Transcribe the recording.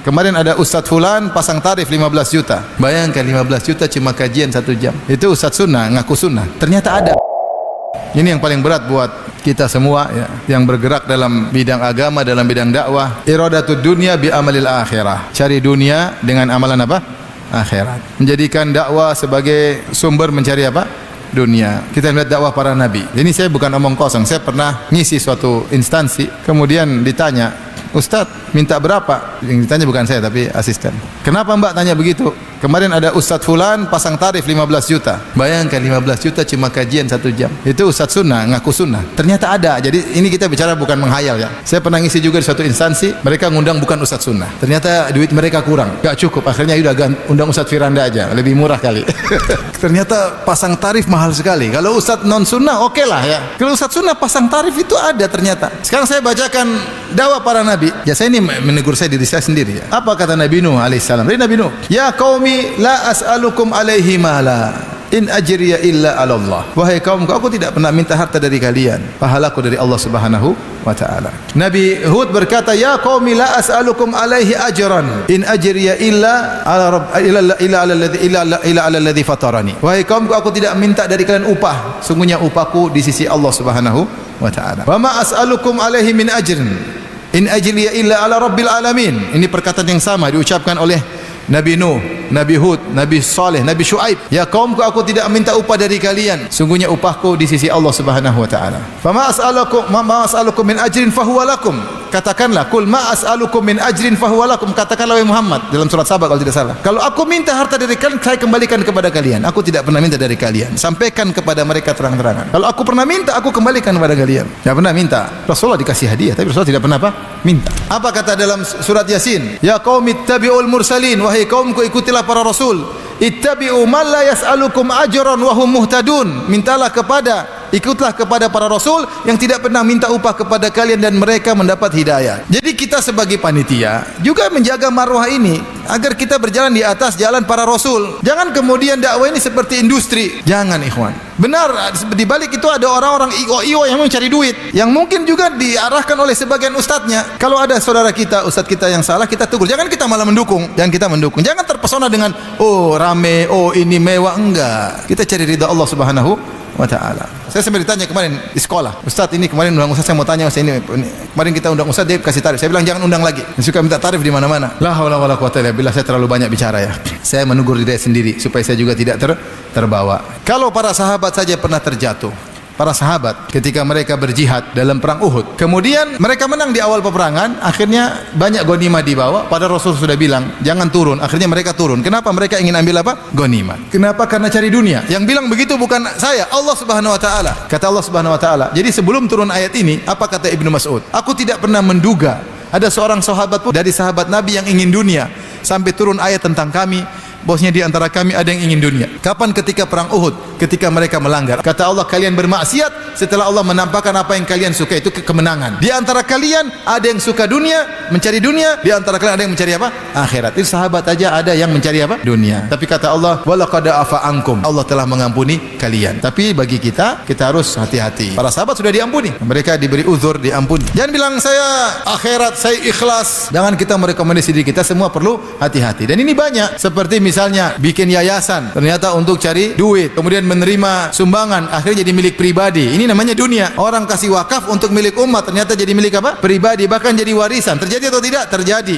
Kemarin ada Ustadz Fulan pasang tarif 15 juta. Bayangkan 15 juta cuma kajian 1 jam. Itu Ustadz sunnah, ngaku sunnah. Ternyata ada. Ini yang paling berat buat kita semua ya, yang bergerak dalam bidang agama, dalam bidang dakwah. Iradatud dunya bi amalil akhirah. Cari dunia dengan amalan apa? Akhirat. Menjadikan dakwah sebagai sumber mencari apa? Dunia. Kita melihat dakwah para nabi. Ini saya bukan omong kosong. Saya pernah ngisi suatu instansi, kemudian ditanya, Ustadz minta berapa? Yang ditanya bukan saya tapi asisten. Kenapa Mbak tanya begitu? Kemarin ada Ustadz Fulan pasang tarif 15 juta. Bayangkan 15 juta cuma kajian 1 jam. Itu Ustadz sunnah, ngaku sunnah. Ternyata ada. Jadi ini kita bicara bukan menghayal ya. Saya pernah ngisi juga di suatu instansi, mereka ngundang bukan Ustadz sunnah. Ternyata duit mereka kurang, gak cukup. Akhirnya udah undang Ustadz Firanda aja, lebih murah kali. Ternyata pasang tarif mahal sekali. Kalau Ustadz non sunnah oke lah ya. Kalau Ustadz sunnah pasang tarif itu ada ternyata. Sekarang saya bacakan dakwah para nabi. Ya saya ini menegur saya diri saya sendiri ya. Apa kata Nabi Nuh alaihissalam? Dari Nabi Nuh, ya qaumi la as'alukum alaihi mala in ajriya illa 'ala Allah. Wahai kaumku, aku tidak pernah minta harta dari kalian. Pahalaku dari Allah Subhanahu wa taala. Nabi Hud berkata, ya qaumi la as'alukum alaihi ajran in ajriya illa 'ala alladhi fatarani. Wahai kaumku, aku tidak minta dari kalian upah. Sungguhnya upahku di sisi Allah Subhanahu wa taala. Wa ma as'alukum alaihi min ajrin in ajliya illa 'ala rabbil alamin. Ini perkataan yang sama diucapkan oleh Nabi Nuh, Nabi Hud, Nabi Saleh, Nabi Syuaib. Ya kaumku, aku tidak minta upah dari kalian. Sungguhnya upahku di sisi Allah Subhanahu wa taala. Fama as'alukum min ajrin fahuwa lakum. Katakanlah, kul ma as'alukum min ajrin fahuwa lakum. Katakanlah wahai Muhammad dalam surat Sabah kalau tidak salah. Kalau aku minta harta dari kalian, saya kembalikan kepada kalian. Aku tidak pernah minta dari kalian. Sampaikan kepada mereka terang-terangan. Kalau aku pernah minta, aku kembalikan kepada kalian. Tidak pernah minta. Rasulullah dikasih hadiah, tapi Rasulullah tidak pernah apa? Minta. Apa kata dalam surat Yasin? Ya qaumi ittabi'ul mursalin. Wahai kaumku, ikutilah para rasul. Ittabi'u man la yas'alukum ajran wa hum muhtadun. Mintalah ikutlah kepada para rasul yang tidak pernah minta upah kepada kalian dan mereka mendapat hidayah. Jadi kita sebagai panitia juga menjaga marwah ini agar kita berjalan di atas jalan para rasul. Jangan kemudian dakwah ini seperti industri. Jangan ikhwan. Benar, di balik itu ada orang-orang io yang mencari duit, yang mungkin juga diarahkan oleh sebagian ustadznya. Kalau ada saudara kita, ustadz kita yang salah, kita tegur. Jangan kita malah mendukung. Jangan terpesona dengan oh rame, oh ini mewah. Enggak. Kita cari ridha Allah Subhanahu wa ta'ala. Saya sampai ditanya kemarin di sekolah, Ustaz ini kemarin undang Ustaz, saya mau tanya Ustaz ini kemarin kita undang Ustaz, dia kasih tarif. Saya bilang jangan undang lagi. Dia suka minta tarif di mana-mana. La haula wala quwata illa billah. Saya terlalu banyak bicara ya. Saya menegur diri sendiri supaya saya juga tidak terbawa. Kalau para sahabat saja pernah terjatuh. Para sahabat ketika mereka berjihad dalam perang Uhud, kemudian mereka menang di awal peperangan, akhirnya banyak ghanimah dibawa, padahal Rasul sudah bilang jangan turun, akhirnya mereka turun. Kenapa? Mereka ingin ambil apa? Ghanimah. Kenapa? Karena cari dunia. Yang bilang begitu bukan saya, Allah Subhanahu wa taala. Kata Allah Subhanahu wa taala. Jadi sebelum turun ayat ini, apa kata Ibnu Mas'ud? Aku tidak pernah menduga ada seorang sahabat pun dari sahabat Nabi yang ingin dunia sampai turun ayat tentang kami. Bosnya di antara kami ada yang ingin dunia. Kapan? Ketika perang Uhud, ketika mereka melanggar. Kata Allah, kalian bermaksiat setelah Allah menampakkan apa yang kalian suka, itu kemenangan. Di antara kalian ada yang suka dunia, mencari dunia. Di antara kalian ada yang mencari apa? Akhirat. Itu sahabat aja ada yang mencari apa? Dunia. Tapi kata Allah, walaqad afa ankum. Allah telah mengampuni kalian. Tapi bagi kita harus hati-hati. Para sahabat sudah diampuni. Mereka diberi uzur, diampuni. Jangan bilang saya akhirat, saya ikhlas. Jangan kita merekomendasi diri kita, semua perlu hati-hati. Dan ini banyak. Seperti misalnya bikin yayasan ternyata untuk cari duit, kemudian menerima sumbangan, akhirnya jadi milik pribadi. Ini namanya dunia. Orang kasih wakaf untuk milik umat, ternyata jadi milik apa? Pribadi, bahkan jadi warisan. Terjadi atau tidak? Terjadi.